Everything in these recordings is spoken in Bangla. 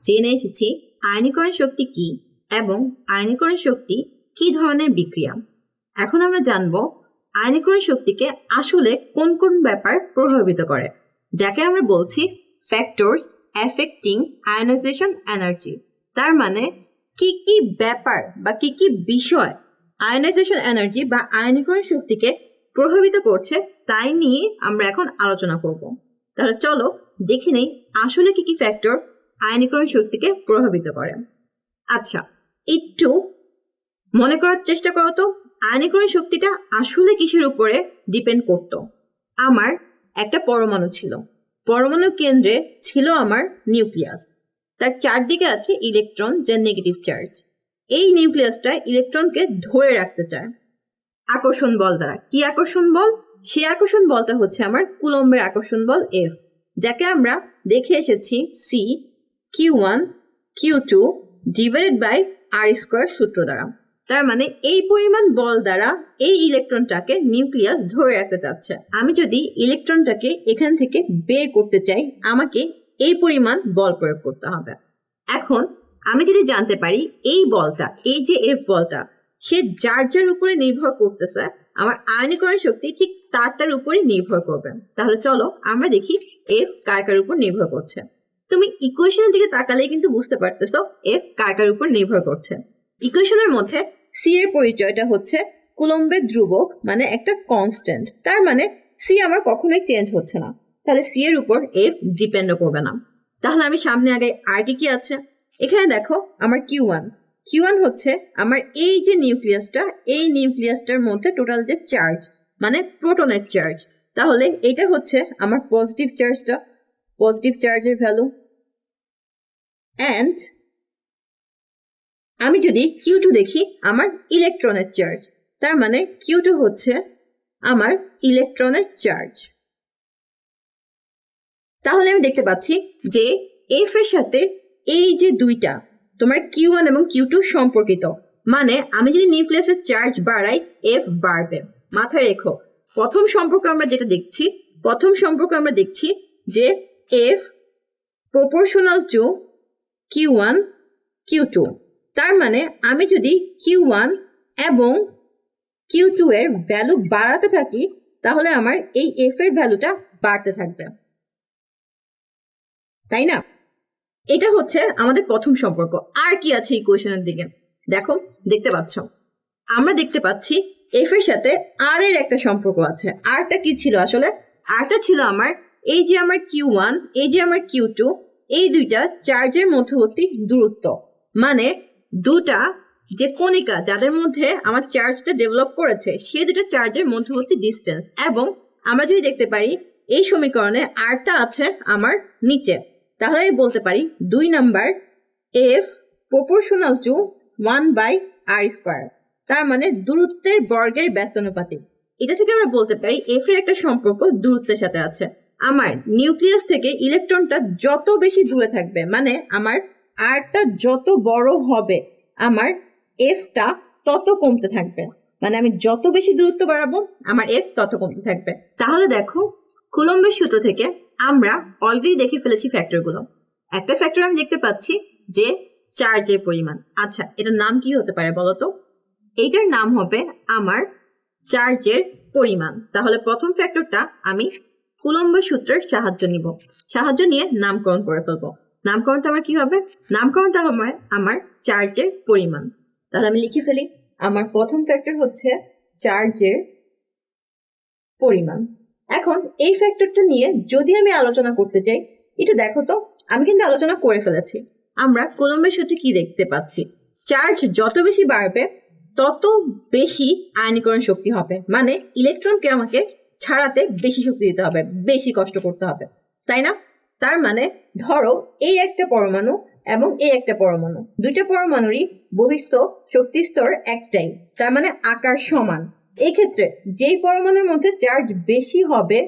জেনে এসেছি আয়নীকরণ শক্তি কি এবং আয়নীকরণ শক্তি কি ধরনের বিক্রিয়া। এখন আমরা জানবো আয়নীকরণ শক্তিকে আসলে কোন কোন ব্যাপার প্রভাবিত করে, যাকে আমরা বলছি ফ্যাক্টরস এফেক্টিং আয়নাইজেশন এনার্জি। তার মানে কি কি ব্যাপার বা কি কি বিষয় আয়নাইজেশন এনার্জি বা আয়নীকরণ শক্তিকে প্রভাবিত করছে তাই নিয়ে আমরা এখন আলোচনা করব। তাহলে চলো দেখে নেই আসলে কি কি ফ্যাক্টর আয়নীকরণ শক্তিকে প্রভাবিত করে। আচ্ছা, একটু মনে করার চেষ্টা করো তো, আয়নীকরণ শক্তিটা আসলে কিসের উপরে ডিপেন্ড করত। আমার একটা পরমাণু ছিল, পরমাণু কেন্দ্রে ছিল আমার নিউক্লিয়াস, তার চারদিকে আছে ইলেকট্রন যার নেগেটিভ চার্জ। এই নিউক্লিয়াসটা ইলেকট্রনকে ধরে রাখতে চায় আকর্ষণ বল দ্বারা। কি আকর্ষণ বল? সেই আকর্ষণ বলটা হচ্ছে আমার কুলম্বের আকর্ষণ বল এফ, যাকে আমরা দেখে এসেছি C Q1 Q2 divided by r square সূত্র দ্বারা। তার মানে এই পরিমাণ বল দ্বারা এই ইলেকট্রনটাকে নিউক্লিয়াস ধরে রাখতে চাচ্ছে। আমি যদি ইলেকট্রনটাকে এখান থেকে বের করতে চাই, আমাকে এই পরিমাণ বল প্রয়োগ করতে হবে। এখন আমি যদি জানতে পারি এই বলটা, এই যে এফ বলটা, সে যার যার উপরে নির্ভর করতেছে, আমার আয়নীকরণ শক্তি ঠিক তার উপরে নির্ভর করবে। তাহলে চলো আমরা দেখি এফ কার কার উপর নির্ভর করছে। তুমি ইকুয়েশনের দিকে তাকালে কিন্তু বুঝতে পারতেছো এফ কার কার উপর নির্ভর করছে। ইকুয়েশনের মধ্যে সি এর পরিচয়টা হচ্ছে কুলম্বের ধ্রুবক, মানে একটা কনস্ট্যান্ট। তার মানে সি আমার কখনোই চেঞ্জ হচ্ছে না, তাহলে সি এর উপর এফ ডিপেন্ড করবে না। তাহলে আমি সামনে আগে আর কি আছে, এখানে দেখো আমার Q1 হচ্ছে আমার এই যে নিউক্লিয়াসটা, এই নিউক্লিয়াসটার মধ্যে টোটাল যে চার্জ, মানে প্রোটনের চার্জ। তাহলে এটা হচ্ছে আমার পজিটিভ চার্জটা, পজিটিভ চার্জের ভ্যালু। অ্যান্ড আমি যদি Q2 দেখি, আমার ইলেকট্রনের চার্জ, তার মানে Q2 হচ্ছে আমার ইলেকট্রনের চার্জ। তাহলে আমি দেখতে পাচ্ছি যে এফ এর সাথে এই যে দুইটা তোমার Q1 এবং Q2 সম্পর্কিত, মানে আমি যদি নিউক্লিয়াসের চার্জ বাড়াই এফ বাড়বে। মাথায় রেখো, প্রথম সম্পর্ক আমরা দেখছি যে F proportional to Q1 Q2। তার মানে আমি যদি Q1 এবং Q2 এর ভ্যালু বাড়াতে থাকি, তাহলে আমার এই এফ এর ভ্যালুটা বাড়তে থাকবে, তাই না? এটা হচ্ছে আমাদের প্রথম সম্পর্ক। আর কি আছে ইকুয়েশনের দিকে দেখো, আমরা দেখতে পাচ্ছি এফ এর সাথে আর এর একটা সম্পর্ক আছে। আরটা কি ছিল আসলে? আরটা ছিল আমার এই যে আমার Q1, এই যে আমার Q2, এই দুইটা চার্জের মধ্যবর্তী দূরত্ব, মানে দুটা যে কণিকা যাদের মধ্যে আমার চার্জটা ডেভেলপ করেছে, সেই দুটো চার্জের মধ্যবর্তী ডিস্টেন্স। এবং আমরা যদি দেখতে পারি এই সমীকরণে আরটা আছে আমার নিচে, তাহলে আমি বলতে পারি 2 number F proportional to 1/r²। তার মানে দূরত্বের বর্গের ব্যস্তানুপাতিক। এটা থেকে আমরা বলতে পারি এফ এর একটা সম্পর্ক দূরত্বের সাথে আছে। আমার নিউক্লিয়াস থেকে ইলেকট্রনটা যত বেশি দূরে থাকবে, মানে আমার আরটা যত বড় হবে, আমার এফটা তত কমতে থাকবে। মানে আমি যত বেশি দূরত্ব বাড়াবো, আমার এফ তত কমতে থাকবে। তাহলে দেখো, কুলম্বের সূত্র থেকে আমরা অলরেডি দেখে ফেলেছি ফ্যাক্টরগুলো। একটা ফ্যাক্টর আমি দেখতে পাচ্ছি যে চার্জের পরিমাণ। আচ্ছা, এটার নাম কি হতে পারে বলতো? এইটার নাম হবে আমার চার্জের পরিমাণ। তাহলে প্রথম ফ্যাক্টরটা আমি কুলম্বের সূত্রের সাহায্য নিয়ে নামকরণ করে ফেলবো। নামকরণটা আমার কি হবে? নামকরণটা হবে আমার চার্জের পরিমাণ। তাহলে আমি লিখে ফেলি, আমার প্রথম ফ্যাক্টর হচ্ছে চার্জের পরিমাণ। এখন এই ফ্যাক্টরটা নিয়ে যদি আমি আলোচনা করতে চাই, একটু দেখো তো, আমি কিন্তু আলোচনা করে ফেলেছি। আমরা কুলম্বের সাথে কি দেখতে পাচ্ছি? চার্জ যত বেশি বাড়বে তত বেশি আয়নীকরণ শক্তি হবে, মানে ইলেকট্রনকে আমাকে ছাড়াতে বেশি শক্তি দিতে হবে, বেশি কষ্ট করতে হবে, তাই না? তার মানে ধরো এই একটা পরমাণু এবং এই একটা পরমাণু, দুইটা পরমাণুরই বহিস্থ শক্তি স্তর একটাই, তার মানে আকার সমান। এই ক্ষেত্রে যেই পরমাণুর মধ্যে চার্জ বেশি হবে,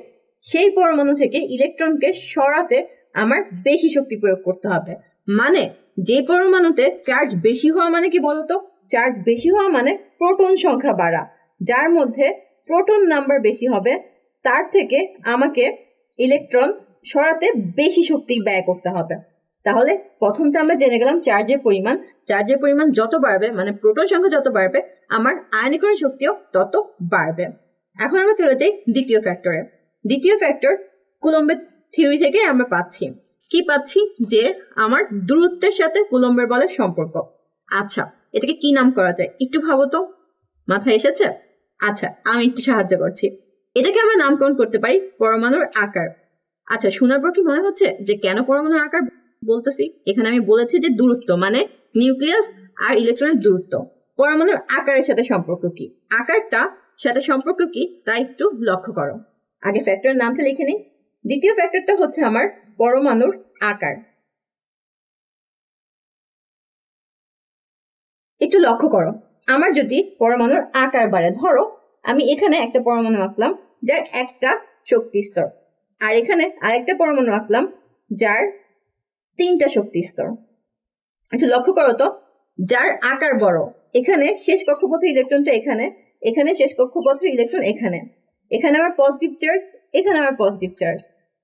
সেই পরমাণু থেকে ইলেকট্রনকে সরাতে আমার বেশি শক্তি প্রয়োগ করতে হবে। মানে যে পরমাণুতে চার্জ বেশি হওয়া মানে কি বলতো? চার্জ বেশি হওয়া মানে প্রোটন সংখ্যা বাড়া। যার মধ্যে প্রোটন নাম্বার বেশি হবে, তার থেকে আমাকে ইলেকট্রন সরাতে বেশি শক্তি ব্যয় করতে হবে। তাহলে প্রথমটা আমরা জেনে গেলাম চার্জের পরিমাণ যত বাড়বে মানে প্রোটন সংখ্যা যত বাড়বে আমার আয়নীকরণ শক্তিও তত বাড়বে। এখন আমরা চলে যাই দ্বিতীয় ফ্যাক্টরে। দ্বিতীয় ফ্যাক্টর কুলম্বের থিওরি থেকে আমরা পাচ্ছি কি পাচ্ছি যে আমার দূরত্বের সাথে কুলম্বের বলের সম্পর্ক। আচ্ছা, এটাকে কি নাম করা যায় একটু ভাবো তো, মাথায় এসেছে? আচ্ছা, আমি একটু সাহায্য করছি। এটাকে আমরা নামকরণ করতে পারি পরমাণুর আকার। আচ্ছা, শোনার পর কি মনে হচ্ছে যে কেন পরমাণুর আকার বলতেছি? এখানে আমি বলেছি যে দূরত্ব মানে নিউক্লিয়াস আর ইলেকট্রনের দূরত্ব। পরমাণুর আকারের সাথে সম্পর্ক কি, আকারটা সাথে সম্পর্ক কি তা একটু লক্ষ্য করো। আগে ফ্যাক্টরের নামটা লিখে নিই। দ্বিতীয় ফ্যাক্টরটা হচ্ছে আমার পরমাণুর আকার। একটু লক্ষ্য করো, আমার যদি পরমাণুর আকার বাড়ে, ধরো আমি এখানে একটা পরমাণু আঁকলাম যার একটা শক্তি স্তর, আর এখানে আরেকটা পরমাণু আঁকলাম যার 3টা শক্তি স্তর। একটু লক্ষ্য করো তো, যার আকার বড় এখানে শেষ কক্ষপথের ইলেকট্রনটা এখানে, এখানে শেষ কক্ষপথের ইলেকট্রন এখানে, এখানে আমার পজিটিভ চার্জ, এখানে আমার পজিটিভ চার্জ।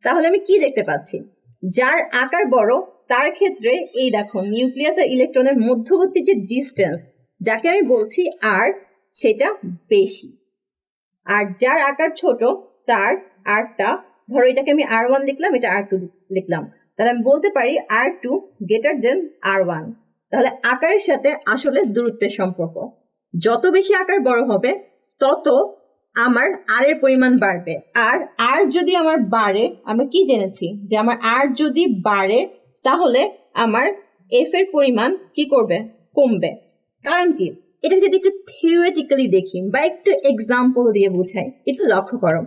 তাহলে আমি কি দেখতে পাচ্ছি? যার আকার বড় তার ক্ষেত্রে এই দেখো নিউক্লিয়াস আর ইলেকট্রনের মধ্যবর্তী যে ডিস্টেন্স, যাকে আমি বলছি আর, সেটা বেশি। আর যার আকার ছোট তার আরটা, ধরো এটাকে আমি R1 লিখলাম, এটা R2 লিখলাম, তাহলে আমি বলতে পারি R2 গ্রেটার দেন R1। তাহলে আকারের সাথে আসলে দূরত্বের সম্পর্ক। যত বেশি আকার বড় হবে তত আমার আর এর পরিমাণ বাড়বে। আর আর যদি আমার বাড়ে, আমরা কি জেনেছি যে আমার আর যদি বাড়ে তাহলে আমার এফ এর পরিমাণ কি করবে? কমবে। কারণ কি? এটা যদি একটু থিওরিটিক্যালি দেখি বা একটু এক্সাম্পল দিয়ে বুঝাই, একটু লক্ষ্য করো,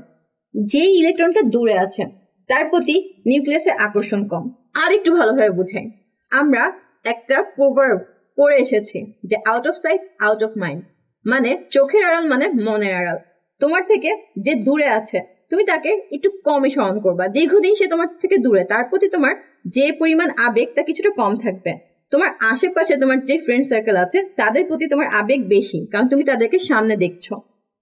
যে ইলেকট্রনটা দূরে আছে তার প্রতি নিউক্লিয়াসের আকর্ষণ কম। আর একটু ভালোভাবে বুঝাই, আমরা একটা প্রভার্ব পড়ে এসেছি যে out of sight out of mind, মানে চোখের আড়াল মানে মনের আড়াল। তোমার থেকে যে দূরে আছে তুমি তাকে একটু কমই স্মরণ করবা, দীর্ঘদিন সে তোমার থেকে দূরে, তার প্রতি তোমার যে পরিমাণ আবেগ তা কিছুটা কম থাকবে। তোমার আশেপাশে তোমার যে ফ্রেন্ড সার্কেল আছে তাদের প্রতি তোমার আবেগ বেশি, কারণ তুমি তাদেরকে সামনে দেখছো।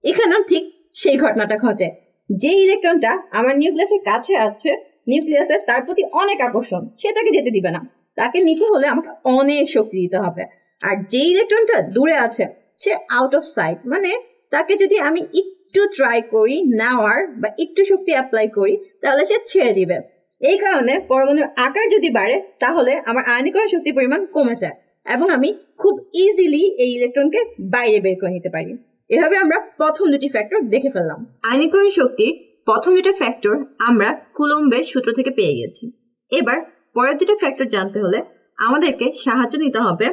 এখানেও ঠিক সেই ঘটনাটা ঘটে। যে ইলেকট্রনটা আমার নিউক্লিয়াসের কাছে আছে, নিউক্লিয়াসের তার প্রতি অনেক আকর্ষণ, সে তাকে যেতে দিবে না, তাকে নিতে হলে আমাকে অনেক শক্তি দিতে হবে। আর যে ইলেকট্রনটা দূরে আছে সে আউট অফ সাইট, মানে তাকে যদি আমি একটু ট্রাই করি নেওয়ার বা একটু শক্তি অ্যাপ্লাই করি তাহলে সে ছেড়ে দিবে। এই কারণে পরমাণুর আকার যদি বাড়ে তাহলে আমার আয়নীকরণ শক্তির পরিমাণ কমে যায় এবং আমি খুব ইজিলি এই ইলেকট্রনকে বাইরে বের করে নিতে পারি। এভাবে আমরা প্রথম দুটি ফ্যাক্টর দেখে ফেললাম। আয়নীকরণ শক্তির প্রথম দুটো ফ্যাক্টর আমরা কুলম্বের সূত্র থেকে পেয়ে গেছি। এবার পরের দুটো ফ্যাক্টর জানতে হলে আমাদেরকে সাহায্য নিতে হবে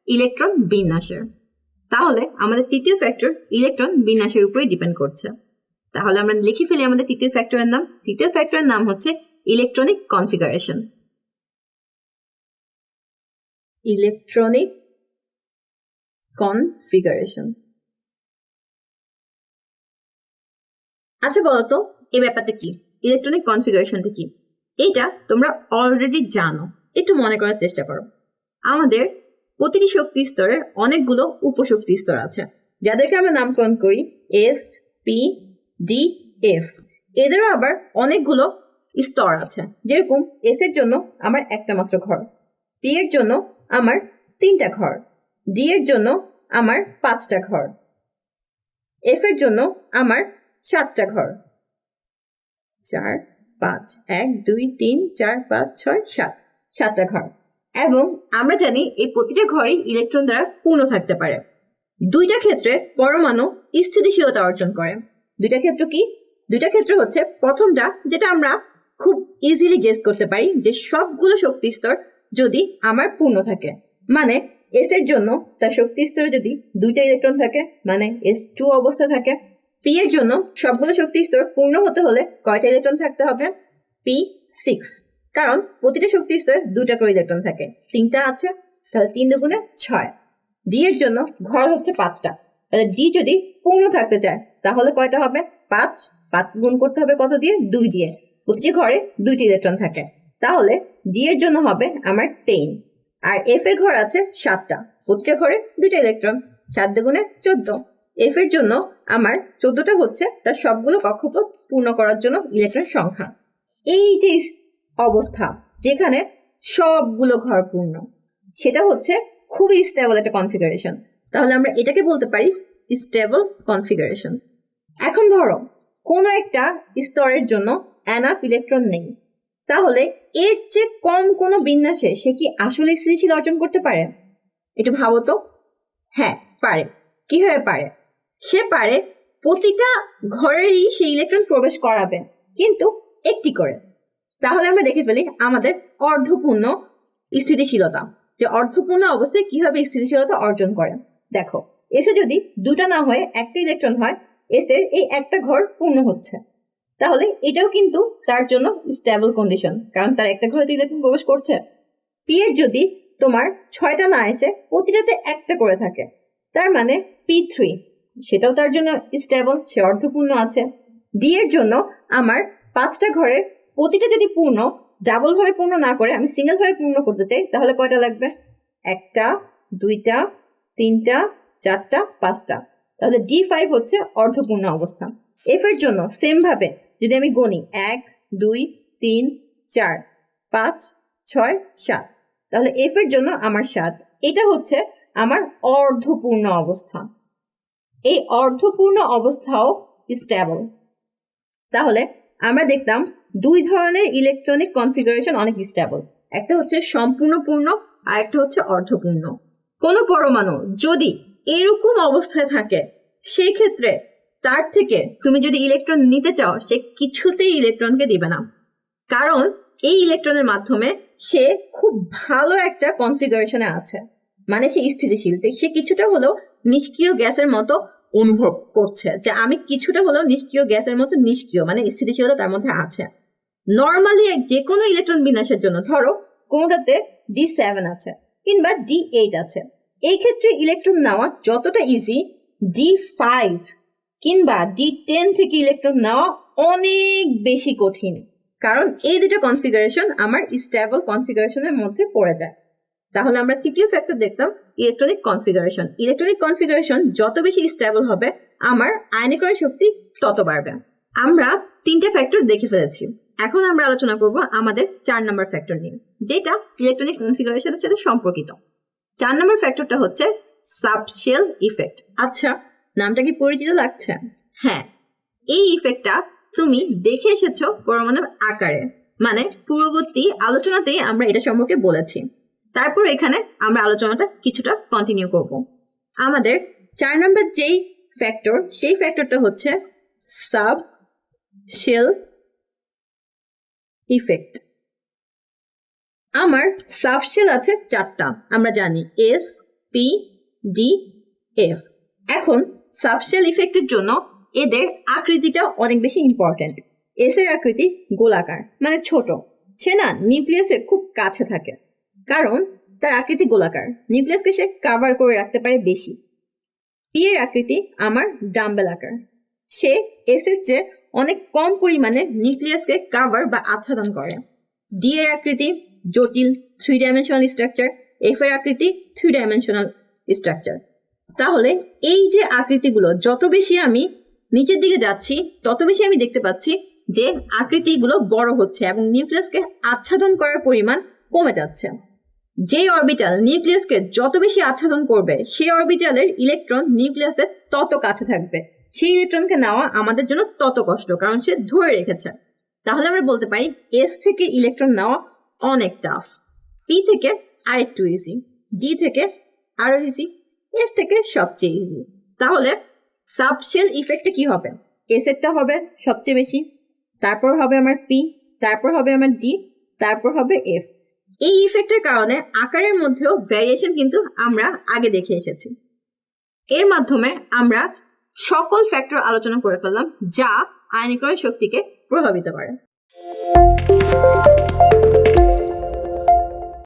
ইলেকট্রন বিন্যাসের। তাহলে আমাদের তৃতীয় ফ্যাক্টর ইলেকট্রন বিন্যাসের উপরে ডিপেন্ড করছে। তাহলে আমরা লিখে ফেলি আমাদের তৃতীয় ফ্যাক্টরের নাম। তৃতীয় ফ্যাক্টরের নাম হচ্ছে ইলেকট্রনিক কনফিগারেশন। Electronic configuration. আচ্ছা বলতো এই ব্যাপারটা কি, ইলেকট্রনিক কনফিগারেশনটা কি? এটা তোমরা অলরেডি জানো, একটু মনে করার চেষ্টা করো। আমাদের প্রতিটি শক্তি স্তরে অনেকগুলো উপশক্তি স্তর আছে, যাদেরকে আমরা নামকরণ করি এস, পি, ডি, এফ। এদেরও আবার অনেকগুলো স্তর আছে, যেরকম এস এর জন্য আমার একটা মাত্র ঘর, পি এর জন্য আমার 3টা ঘর, ডি এর জন্য আমার 5টা ঘর, এফ এর জন্য আমার 7টা ঘর। 4, 5, 1, 2, 3, 4, 5, 6, 7, 7টা ঘর। এবং আমরা জানি এই প্রতিটা ঘরই ইলেকট্রন দ্বারা পূর্ণ থাকতে পারে। দুইটা ক্ষেত্রে পরমাণু স্থিতিশীলতা অর্জন করে। দুইটা ক্ষেত্র কি? দুইটা ক্ষেত্র হচ্ছে, প্রথমটা যেটা আমরা খুব ইজিলি গেস করতে পারি যে সবগুলো শক্তি স্তর যদি আমার পূর্ণ থাকে, মানে এস এর জন্য তার শক্তি স্তরে যদি 2টা ইলেকট্রন থাকে মানে S2 অবস্থা থাকে। পি এর জন্য সবগুলো শক্তি স্তর পূর্ণ হতে হলে কয়টা ইলেকট্রন থাকতে হবে? P6, কারণ প্রতিটা শক্তি স্তরে 2টা করে ইলেকট্রন থাকে, 3টা আছে, তাহলে 3 দুগুণে 6। ডি এর জন্য ঘর হচ্ছে 5টা, তাহলে ডি যদি পূর্ণ থাকতে চায় তাহলে কয়টা হবে? 5, 5 গুণ করতে হবে কত দিয়ে? 2 দিয়ে। প্রতিটি ঘরে 2টি ইলেকট্রন থাকে, তাহলে ডি এর জন্য হবে আমার 10। আর এফ এর ঘর আছে 7টা, প্রতিটা ঘরে 2টা ইলেকট্রন, 7 দুগুণে 14। এফ এর জন্য আমার 14টা হচ্ছে তার সবগুলো কক্ষপথ পূর্ণ করার জন্য ইলেকট্রন সংখ্যা। এই যে অবস্থা যেখানে সবগুলো ঘর পূর্ণ, সেটা হচ্ছে খুবই স্টেবল একটা কনফিগারেশন। তাহলে আমরা এটাকে বলতে পারি স্টেবল কনফিগারেশন। এখন ধরো কোনো একটা স্তরের জন্য এনাফ ইলেকট্রন নেই, তাহলে এর চেয়ে কম কোনো বিন্যাসে সে কি আসলে স্থিতিশীল অর্জন করতে পারে? একটু ভাবো তো। হ্যাঁ পারে। কিভাবে পারে? সে পারে প্রতিটা ঘরেরই সেই ইলেকট্রন প্রবেশ করাবে, কিন্তু একটি করে। তাহলে আমরা দেখে ফেলি আমাদের অর্ধপূর্ণ স্থিতিশীলতা, যে অর্ধপূর্ণ অবস্থায় কিভাবে স্থিতিশীলতা অর্জন করে। দেখো এসে যদি দুটা না হয়ে একটা ইলেকট্রন হয়, এস এর এই একটা ঘর পূর্ণ হচ্ছে, তাহলে এটাও কিন্তু তার জন্য স্টেবল কন্ডিশন, কারণ তার একটা ঘরে ইলেকট্রন প্রবেশ করছে। পি এর যদি তোমার 6টা না এসে প্রতিটাতে একটা করে থাকে, তার মানে P3, সেটাও তার জন্য স্টেবল, সে অর্ধপূর্ণ আছে। ডি এর জন্য আমার 5টা ঘরের প্রতিটা যদি পূর্ণ, ডাবল ভাবে পূর্ণ না করে আমি সিঙ্গেল ভাবে পূর্ণ করতে চাই, তাহলে কয়টা লাগবে? 1টা, 2টা, 3টা, 4টা, 5টা। তাহলে D5 হচ্ছে অর্ধপূর্ণ অবস্থা। এফ এর জন্য সেম ভাবে যদি আমি গণি 1, 2, 3, 4, 5, 6, 7, তাহলে এফ এর জন্য আমার 7। এটা হচ্ছে আমার অর্ধপূর্ণ অবস্থা। এই অর্ধপূর্ণ অবস্থাও স্টেবল। তাহলে আমরা দেখলাম দুই ধরনের ইলেকট্রনিক কনফিগারেশন অনেক স্টেবল, একটা হচ্ছে সম্পূর্ণ পূর্ণ আর একটা হচ্ছে অর্ধপূর্ণ। কোনো পরমাণু যদি এরকম অবস্থায় থাকে, সেই ক্ষেত্রে তার থেকে তুমি যদি ইলেকট্রন নিতে চাও, সে কিছুতেই ইলেকট্রনকে দিবে না, কারণ এই ইলেকট্রনের মাধ্যমে সে খুব ভালো একটা কনফিগারেশনে আছে, মানে সে স্থিতিশীল, সে কিছুটা হলেও নিষ্ক্রিয় গ্যাসের মতো অনুভব করছে, যে আমি কিছুটা হলেও নিষ্ক্রিয় গ্যাসের মতো নিষ্ক্রিয়, মানে স্থিতিশীলতা তার মধ্যে আছে। নর্মালি যে কোনো ইলেকট্রন বিন্যাসের জন্য ধরো কোনটাতে D7 আছে কিংবা D8 আছে, এই ক্ষেত্রে ইলেকট্রন নেওয়া যতটা ইজি, D5 কিংবা D10 থেকে ইলেকট্রন নেওয়া অনেক বেশি কঠিন, কারণ এই দুটো কনফিগারেশন আমার স্টেবল কনফিগারেশনের মধ্যে পড়ে যায়। তাহলে আমরা তৃতীয় ফ্যাক্টর দেখতাম ইলেকট্রনিক কনফিগারেশন। ইলেকট্রনিক কনফিগারেশন যত বেশি স্টেবল হবে, আমার আয়নীকরণ শক্তি তত বাড়বে। আমরা 3টে ফ্যাক্টর দেখে ফেলেছি, এখন আমরা আলোচনা করব আমাদের 4 নম্বর ফ্যাক্টর নিয়ে, যেটা ইলেকট্রনিক কনফিগারেশনের সাথে সম্পর্কিত। 4 নম্বর ফ্যাক্টরটা হচ্ছে সাবশেল ইফেক্ট। আচ্ছা, নামটা কি পরিচিত লাগছে? হ্যাঁ, এই ইফেক্টটা তুমি দেখে এসেছো পরমাণুর আকারে, মানে পূর্ববর্তী আলোচনাতেই আমরা এটা সম্পর্কে বলেছি। তারপর এখানে আমরা আলোচনাটা কিছুটা কন্টিনিউ করব। আমাদের 4 নম্বর যেই ফ্যাক্টর, সেই ফ্যাক্টরটা হচ্ছে সাবশেল ইফেক্ট। আমার সাবশেল আছে 4টা, আমরা জানি S, P, D, F। এখন সাবশেল ইফেক্টের জন্য এদের আকৃতিটা অনেক বেশি ইম্পর্টেন্ট। এস এর আকৃতি গোলাকার, মানে ছোট, সে না নিউক্লিয়াসের খুব কাছে থাকে, কারণ তার আকৃতি গোলাকার, নিউক্লিয়াসকে সে কাভার করে রাখতে পারে বেশি। পি এর আকৃতি আমার ডাম্বেল আকার, সে এস এর চেয়ে অনেক কম পরিমাণে নিউক্লিয়াসকে কাভার বা আচ্ছাদন করে। ডি এর আকৃতি জটিল, 3 ডাইমেনশনাল স্ট্রাকচার, এফ এর আকৃতি 3 ডাইমেনশনাল স্ট্রাকচার। তাহলে এই যে আকৃতিগুলো, যত বেশি আমি নিচের দিকে যাচ্ছি, তত বেশি আমি দেখতে পাচ্ছি যে আকৃতিগুলো বড় হচ্ছে এবং নিউক্লিয়াসকে আচ্ছাদন করার পরিমাণ কমে যাচ্ছে। যে অরবিটাল নিউক্লিয়াসকে যত বেশি আচ্ছাদন করবে, সেই অরবিটালের ইলেকট্রন নিউক্লিয়াসের তত কাছে থাকবে, সেই ইলেকট্রনকে নেওয়া আমাদের জন্য তত কষ্ট, কারণ সে ধরে রেখেছে। তাহলে আমরা বলতে পারি এস থেকে ইলেকট্রন নেওয়া অনেক টাফ, পি থেকে আরেকটু ইজি, ডি থেকে আরো ইজি, এফ থেকে সবচেয়ে ইজি। তাহলে সাবশেল ইফেক্টে কি হবে? এস এরটা হবে সবচেয়ে বেশি, তারপর হবে আমার পি, তারপর হবে আমার ডি, তারপর হবে এফ। এই ইফেক্টের কারণে আকারের মধ্যেও ভ্যারিয়েশন কিন্তু আমরা আগে দেখে এসেছি। এর মাধ্যমে আমরা সকল ফ্যাক্টর আলোচনা করে ফেললাম যা আয়নীকরণ শক্তিকে প্রভাবিত করে।